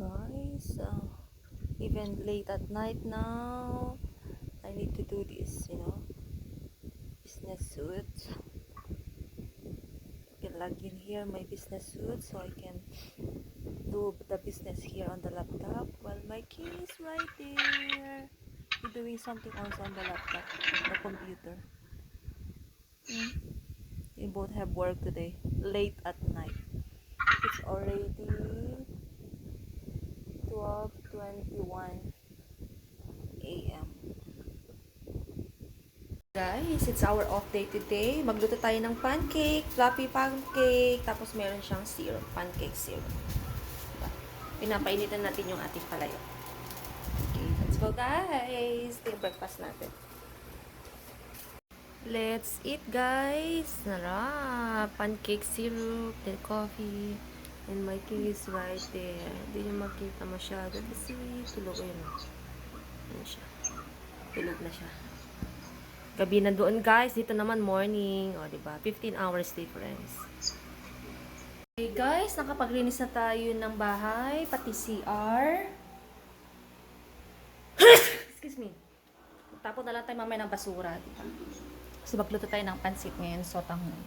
guys. Even late at night now, I need to do this, business suit. I can log in here my business suit so I can do the business here on the laptop while my kid is right there. He's doing something also on the laptop, the computer. We both have work today, late at night. It's already 12:21 a.m. Guys, it's our off day today. Magluto tayo ng pancake, fluffy pancake, tapos meron siyang syrup, pancake syrup. Diba? Pinapainitan natin yung ating palayo. Okay, let's go guys. Ito yung breakfast natin. Let's eat guys. Sarap. Pancake syrup, then coffee. And my king is right there. Hindi nyo makita masyado kasi tulog yun. Ano siya? Tulog na siya. Gabi na doon guys, dito naman morning. O, diba? 15 hours difference. Okay guys, nakapaglinis na tayo ng bahay, pati CR. Excuse me. Tapos na lang tayo mamaya ng basura, diba? Kasi magluto tayo ng pansit ngayon, sotanghon.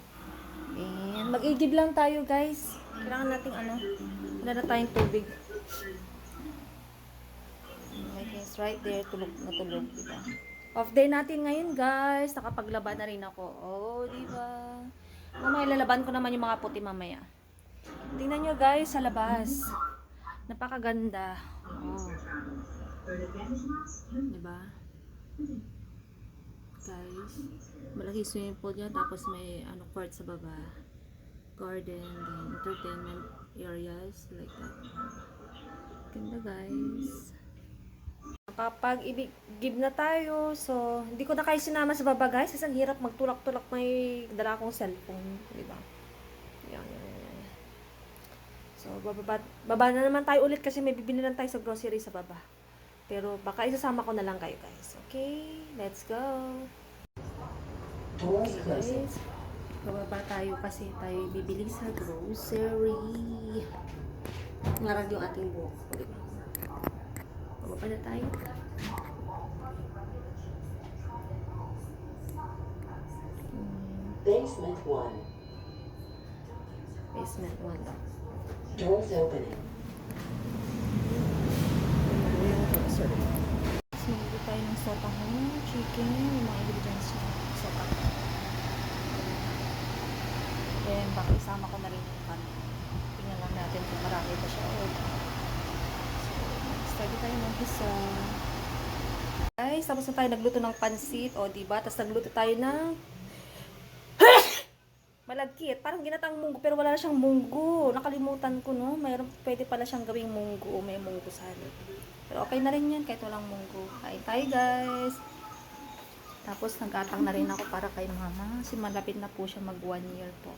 And mag-igib lang tayo guys. Kailangan nating wala na tayong tubig. My is right there, tulog na tulog, diba? Off day natin ngayon guys. Nakapaglaba na rin ako. Oh, diba? Mamaya lalaban ko naman yung mga puti mamaya. Tingnan nyo guys sa labas. Napakaganda. Oh. Diba? Guys. Malaki swimming pool yan. Tapos may court sa baba. Garden. Then entertainment areas. Like that. Ganda guys. Kapag i-give na tayo, so, hindi ko na kayo sinama sa baba guys, kasi ang hirap magtulak-tulak may dala akong cellphone, di ba? Yan. So, baba na naman tayo ulit kasi may bibili lang tayo sa grocery sa baba. Pero baka isasama ko na lang kayo guys. Okay, let's go. Okay guys, bababa tayo kasi tayo bibili sa grocery. Ngarag yung ating buhok, di ba? Bababa na tayo. Basement 1. Basement 1 daw. Doors opening. Sorry. Sumili tayo ng sotanghon, chicken, yung mga ingredients ng sotanghon. Then, baka isama ko na rin yung pan. Tingnan lang natin kung marami pa siya. Start tayo ng hisa. Guys, tapos na tayo nagluto ng pansit, o diba? Tapos nagluto tayo ng malagkit. Parang ginatang munggo, pero wala na siyang munggo. Nakalimutan ko, no? Pwede pala siyang gawing munggo o may munggo salad. Pero okay na rin yan, kahit walang munggo. Kain tayo, guys. Tapos nag-atang na rin ako para kay mama. Kasi malapit na po siya mag 1 year po.